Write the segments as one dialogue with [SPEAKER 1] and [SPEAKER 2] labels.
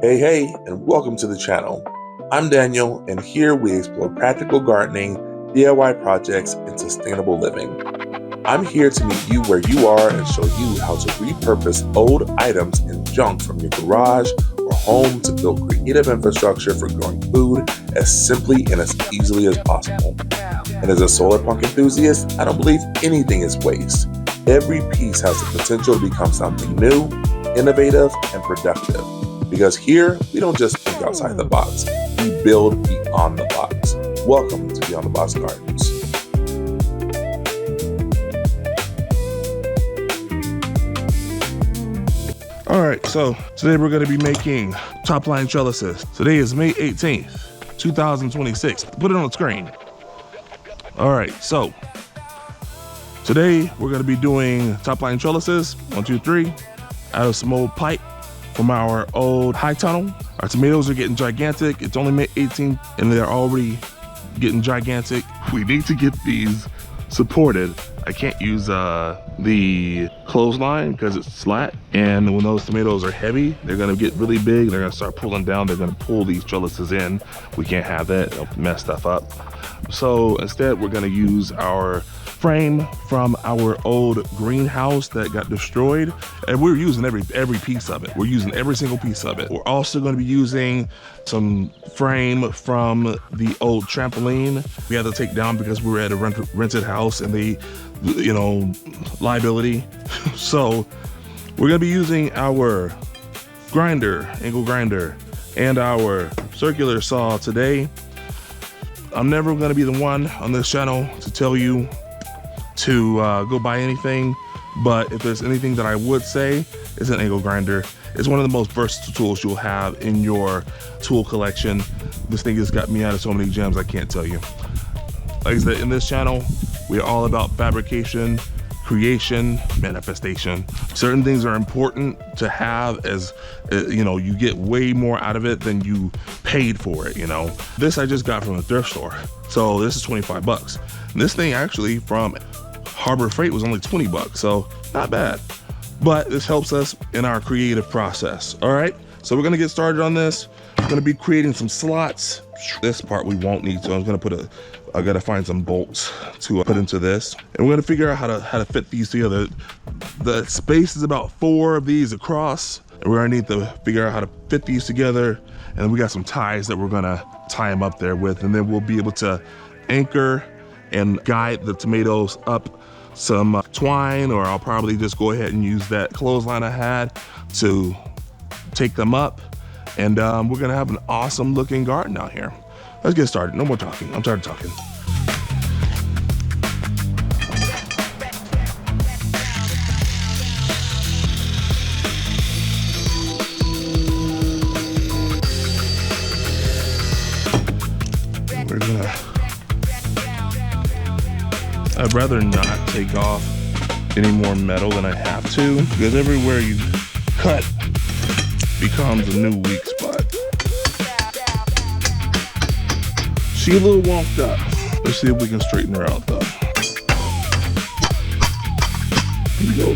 [SPEAKER 1] Hey, and welcome to the channel. I'm Daniel, and here we explore practical gardening, DIY projects, and sustainable living. I'm here to meet you where you are and show you how to repurpose old items and junk from your garage or home to build creative infrastructure for growing food as simply and as easily as possible. And as a solar punk enthusiast, I don't believe anything is waste. Every piece has the potential to become something new, innovative, and productive. Because here, we don't just think outside the box, we build beyond the box. Welcome to Beyond the Box Gardens. All right, so today we're gonna be making top-line trellises. Today is May 18th, 2026. Put it on the screen. All right, so today we're gonna be doing top-line trellises, 1, 2, 3, out of some old pipe from our old high tunnel. Our tomatoes are getting gigantic. It's only May 18th and they're already getting gigantic. We need to get these supported. I can't use the clothesline because it's flat. And when those tomatoes are heavy, they're gonna get really big. They're gonna start pulling down. They're gonna pull these trellises in. We can't have that, it'll mess stuff up. So instead, we're gonna use our frame from our old greenhouse that got destroyed, and we're using every piece of it. We're using every single piece of it. We're also going to be using some frame from the old trampoline we had to take down because we were at a rented house and they, liability. So we're going to be using our grinder, angle grinder, and our circular saw today. I'm never going to be the one on this channel to tell you to go buy anything, but if there's anything that I would say, is an angle grinder. It's one of the most versatile tools you'll have in your tool collection. This thing has got me out of so many gems I can't tell you. Like I said, in this channel, we're all about fabrication, creation, manifestation. Certain things are important to have, as you get way more out of it than you paid for it. This I just got from a thrift store, so this is 25 bucks. And this thing actually from Harbor Freight was only 20 bucks, so not bad. But this helps us in our creative process. All right, so we're gonna get started on this. We're gonna be creating some slots. This part we won't need, so I gotta find some bolts to put into this. And we're gonna figure out how to fit these together. The space is about 4 of these across, and we're gonna need to figure out how to fit these together. And we got some ties that we're gonna tie them up there with, and then we'll be able to anchor and guide the tomatoes up some twine, or I'll probably just go ahead and use that clothesline I had to take them up. And we're gonna have an awesome looking garden out here. Let's get started. No more talking. I'm tired of talking. I'd rather not take off any more metal than I have to, because everywhere you cut becomes a new weak spot. She's a little wonked up. Let's see if we can straighten her out though. Here we go.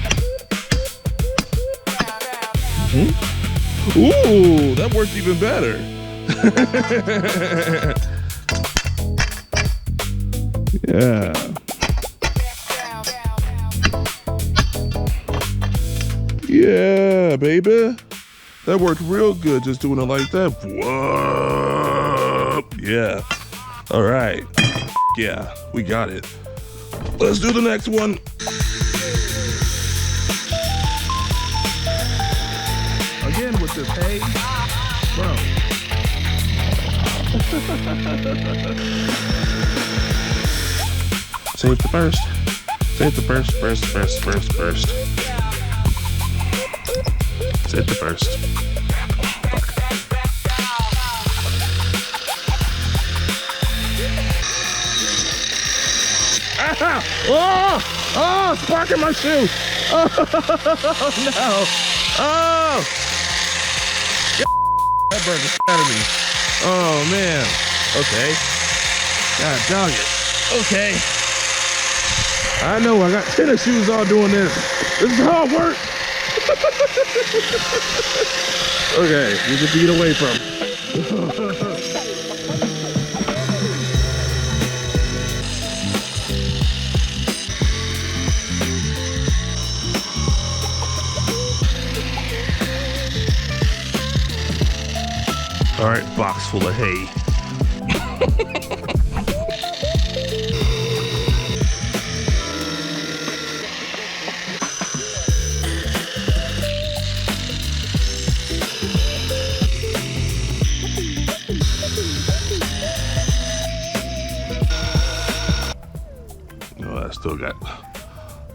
[SPEAKER 1] Ooh, that worked even better. Yeah. Yeah, baby. That worked real good, just doing it like that. Whoa. Yeah. All right. Yeah, we got it. Let's do the next one. Again with this hay. Bro. Save the first. Save the first. Save the first. Fuck. Ah! Oh, spark in my shoe. Oh, no. Oh. That burned the shit out of me. Oh, man. Okay. God dog it. Okay. I know, I got tennis shoes on doing this. This is how it works. Okay, you just get away from. All right, box full of hay. I still got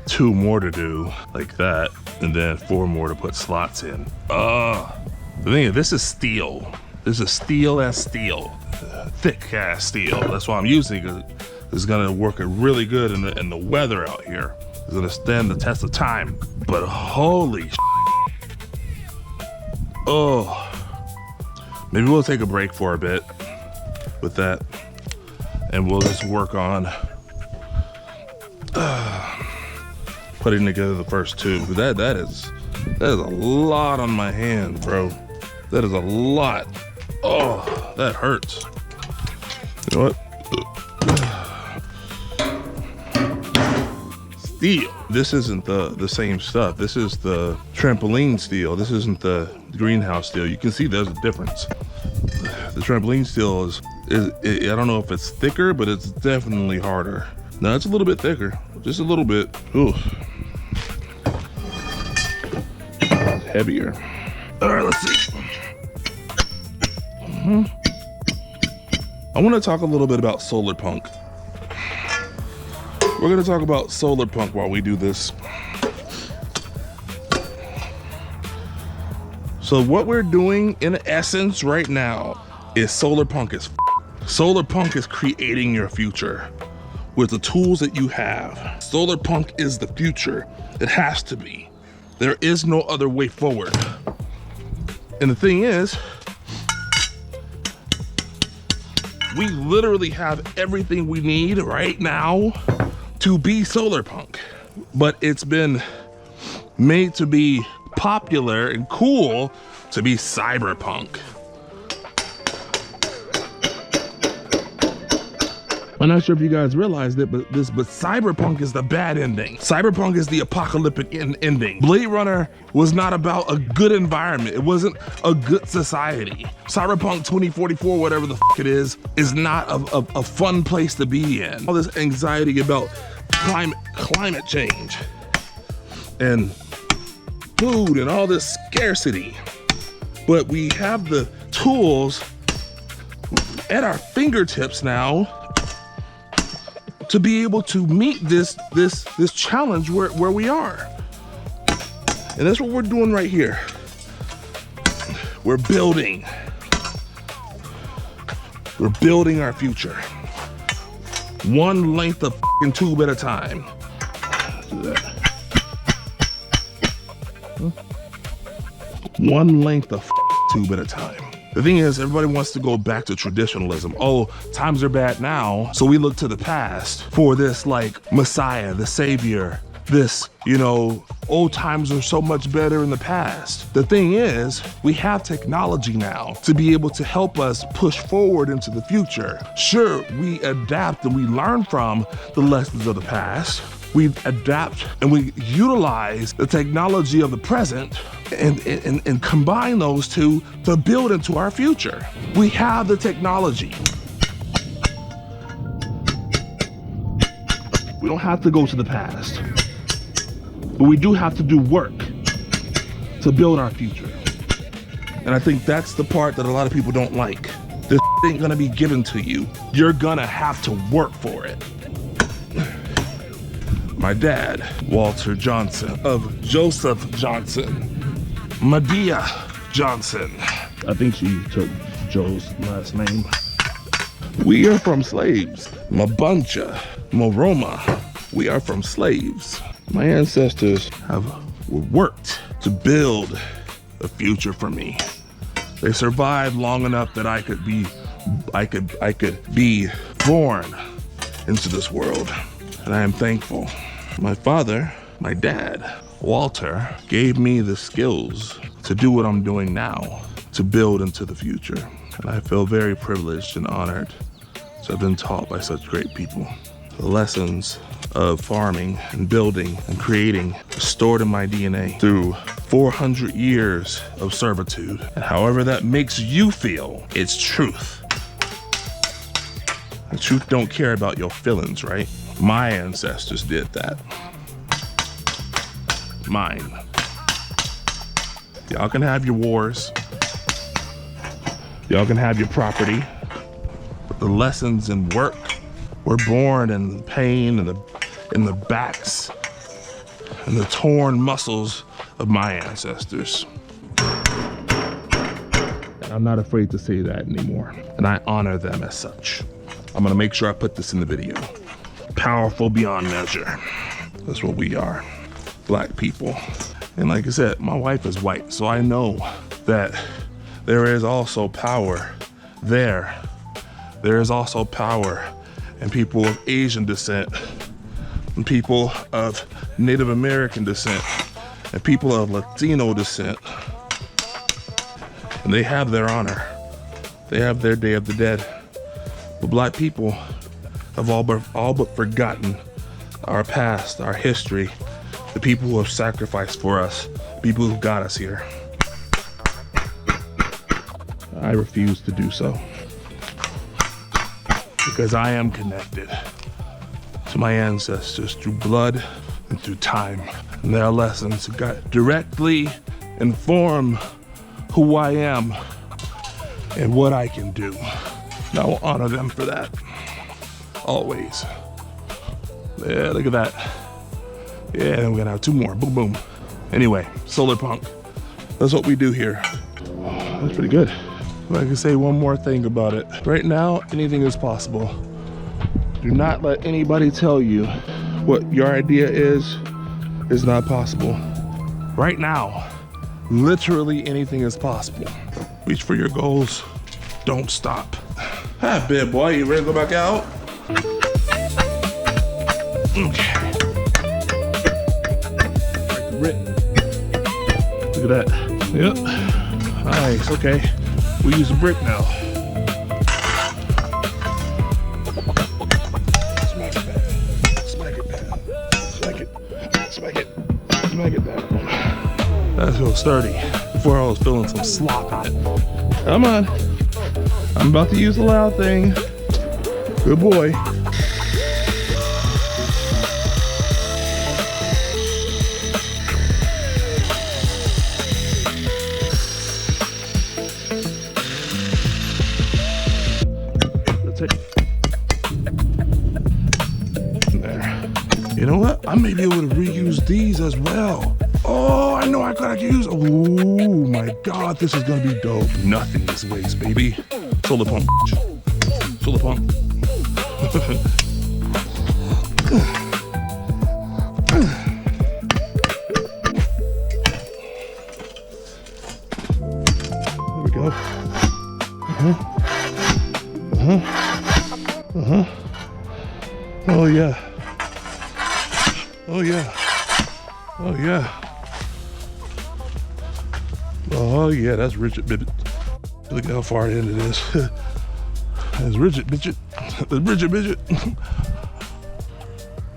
[SPEAKER 1] 2 more to do like that, and then 4 more to put slots in. The thing is, this is steel. This is steel as steel, thick ass steel. That's why I'm using it. It's gonna work really good in the weather out here. It's gonna stand the test of time. But holy oh, maybe we'll take a break for a bit with that, and we'll just work on putting together the first 2. That is a lot on my hand, bro. That is a lot. Oh, that hurts. You know what? Steel. This isn't the same stuff. This is the trampoline steel. This isn't the greenhouse steel. You can see there's a difference. The trampoline steel is I don't know if it's thicker, but it's definitely harder. No, it's a little bit thicker, just a little bit. Ooh. Heavier. All right, let's see. I want to talk a little bit about solar punk. We're going to talk about solar punk while we do this. So what we're doing in essence right now is solar punk is creating your future with the tools that you have. Solar punk is the future. It has to be. There is no other way forward. And the thing is, we literally have everything we need right now to be solar punk. But it's been made to be popular and cool to be cyberpunk. I'm not sure if you guys realized it, but cyberpunk is the bad ending. Cyberpunk is the apocalyptic ending. Blade Runner was not about a good environment. It wasn't a good society. Cyberpunk 2044, whatever the f it is not a fun place to be in. All this anxiety about climate change and food and all this scarcity. But we have the tools at our fingertips now to be able to meet this challenge where we are. And that's what we're doing right here. We're building our future. One length of f***ing tube at a time. Do that. One length of tube at a time. The thing is, everybody wants to go back to traditionalism. Oh, times are bad now, so we look to the past for this like Messiah, the savior, this, you know, old times are so much better in the past. The thing is, we have technology now to be able to help us push forward into the future. Sure, we adapt and we learn from the lessons of the past. We adapt and we utilize the technology of the present and combine those two to build into our future. We have the technology. We don't have to go to the past, but we do have to do work to build our future. And I think that's the part that a lot of people don't like. This ain't gonna be given to you. You're gonna have to work for it. My dad, Walter Johnson of Joseph Johnson, Medea Johnson. I think she took Joe's last name. We are from slaves. Mabuncha, Moroma. We are from slaves. My ancestors have worked to build a future for me. They survived long enough that I could be born into this world, and I am thankful. My father, my dad, Walter, gave me the skills to do what I'm doing now, to build into the future. And I feel very privileged and honored to have been taught by such great people. The lessons of farming and building and creating are stored in my DNA through 400 years of servitude. And however that makes you feel, it's truth. The truth don't care about your feelings, right? My ancestors did that. Mine. Y'all can have your wars. Y'all can have your property. But the lessons in work were born in the pain and in the backs and the torn muscles of my ancestors. And I'm not afraid to say that anymore. And I honor them as such. I'm gonna make sure I put this in the video. Powerful beyond measure. That's what we are, Black people. And like I said, my wife is white, so I know that there is also power there. There is also power in people of Asian descent, and people of Native American descent, and people of Latino descent. And they have their honor. They have their Day of the Dead. But Black people have all but forgotten our past, our history, the people who have sacrificed for us, people who got us here. I refuse to do so. Because I am connected to my ancestors through blood and through time. And their lessons got directly inform who I am and what I can do. And I will honor them for that, always. Yeah, look at that. Yeah, then we're gonna have two more, boom, boom. Anyway, solar punk, that's what we do here. That's pretty good. If I can say one more thing about it. Right now, anything is possible. Do not let anybody tell you what your idea is not possible. Right now, literally anything is possible. Reach for your goals, don't stop. Hi, big boy, you ready to go back out? Okay. Look at that. Yep. Nice, okay. We use a brick now. Smack it down. Smack it down. Smack it. Smack it. Smack it down. That feels sturdy. Before I was feeling some slop in it. Come on. I'm about to use the loud thing. Good boy. There. You know what? I may be able to reuse these as well. Oh, I know I could use. Oh my God, this is gonna be dope. Nothing is waste, baby. Solar pump. Solar pump. There we go. Oh yeah. Oh yeah. Oh yeah. Oh yeah, that's Richard Bibbit. Look how far in it is. That's Richard Bibbit. That's Richard Bibbit.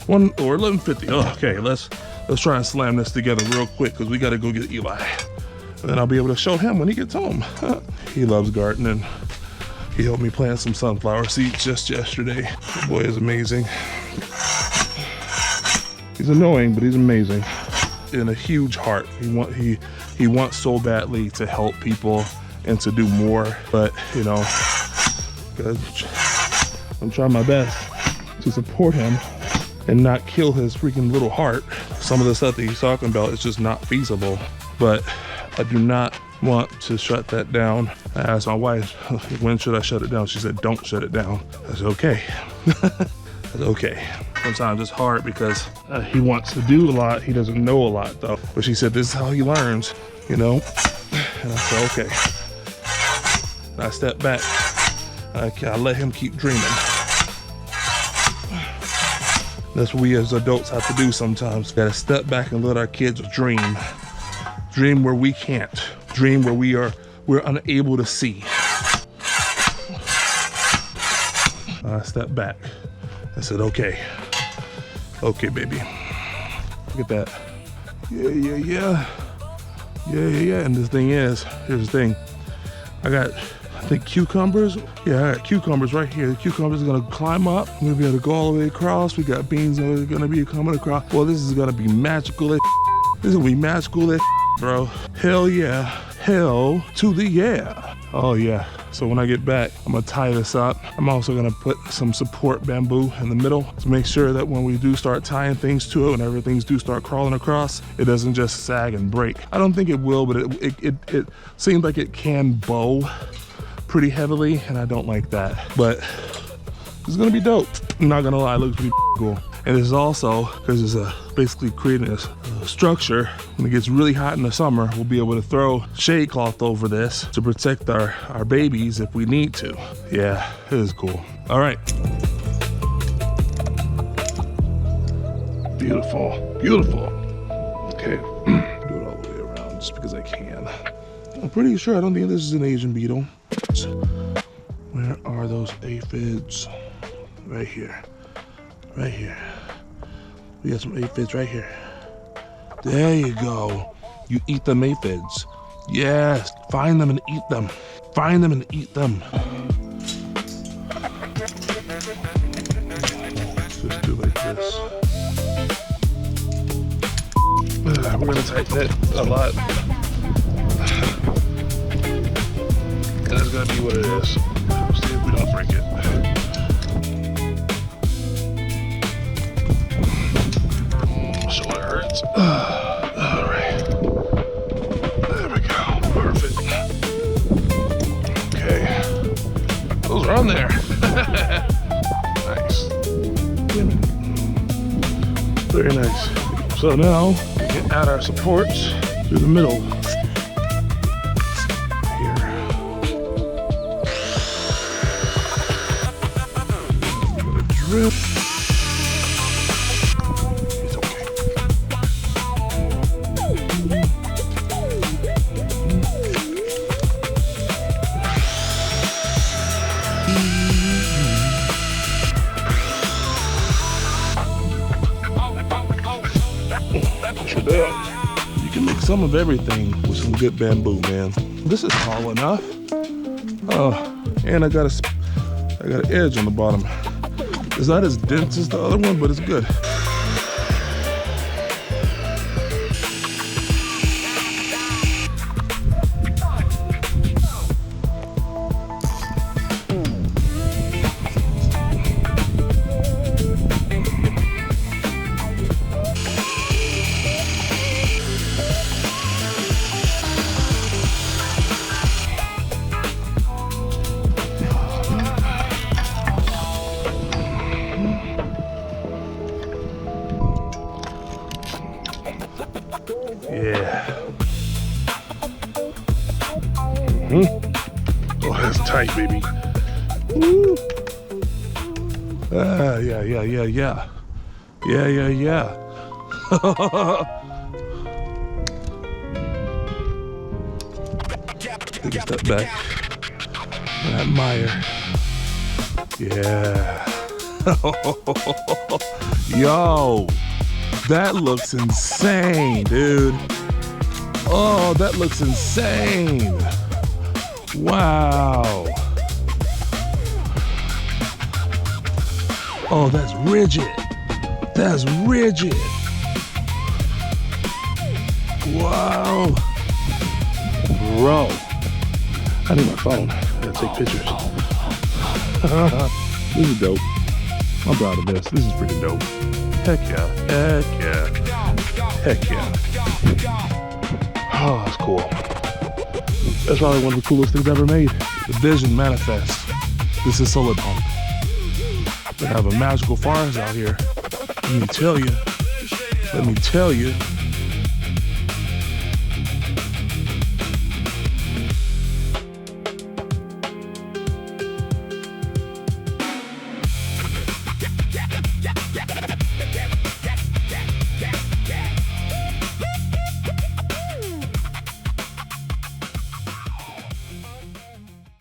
[SPEAKER 1] 1150. Oh, okay, let's try and slam this together real quick because we gotta go get Eli. And then I'll be able to show him when he gets home. He loves gardening. He helped me plant some sunflower seeds just yesterday. The boy is amazing. He's annoying, but he's amazing. In a huge heart. He wants so badly to help people and to do more, but you know, I'm trying my best to support him and not kill his freaking little heart. Some of the stuff that he's talking about is just not feasible, but I do not want to shut that down. I asked my wife, when should I shut it down? She said, don't shut it down. I said, okay. That's okay. Sometimes it's hard because he wants to do a lot. He doesn't know a lot though. But she said, this is how he learns, you know? And I said, okay. And I stepped back. I let him keep dreaming. That's what we as adults have to do sometimes. We gotta step back and let our kids dream. Dream where we can't. dream where we're unable to see. I stepped back. I said, okay, baby. Look at that. Yeah. And this thing is, here's the thing. I got, I think, cucumbers. Yeah, I got cucumbers right here. The cucumbers are gonna climb up. We're gonna be able to go all the way across. We got beans that are gonna be coming across. Well, this is gonna be magical. This is gonna be magical, bro. Hell yeah. Hell to the yeah. Oh yeah. So when I get back, I'm gonna tie this up. I'm also gonna put some support bamboo in the middle to make sure that when we do start tying things to it, whenever things do start crawling across, it doesn't just sag and break. I don't think it will, but it seems like it can bow pretty heavily, and I don't like that. But it's gonna be dope. I'm not gonna lie, it looks pretty cool. And this is also, because it's basically creating a structure. When it gets really hot in the summer, we'll be able to throw shade cloth over this to protect our babies if we need to. Yeah, it is cool. All right. Beautiful. Okay, do it all the way around just because I can. I'm pretty sure, I don't think this is an Asian beetle. Where are those aphids? Right here. We got some aphids right here. There you go. You eat them aphids. Yes, find them and eat them. Find them and eat them. Let's just do like this. We're gonna tighten it a lot. That's gonna be what it is. See if we don't break it. All right, there we go, perfect. Okay, those are on there. Nice, very nice. So now we can add our supports through the middle here. I'm gonna drip. You can make some of everything with some good bamboo, man. This is tall enough. Oh, and I got an edge on the bottom. It's not as dense as the other one, but it's good. Yeah. Oh, that's tight, baby. Woo. Yeah. Take a step back. I admire. Yeah. Yo, that looks insane, dude. Oh, that looks insane. Wow. Oh, that's rigid. That's rigid. Wow. Bro. I need my phone. I gotta take pictures. This is dope. I'm proud of this. This is pretty dope. Heck yeah. Heck yeah. Heck yeah. Oh, that's cool. That's probably one of the coolest things ever made. The vision manifests. This is Solar Punk. We have a magical forest out here. Let me tell you.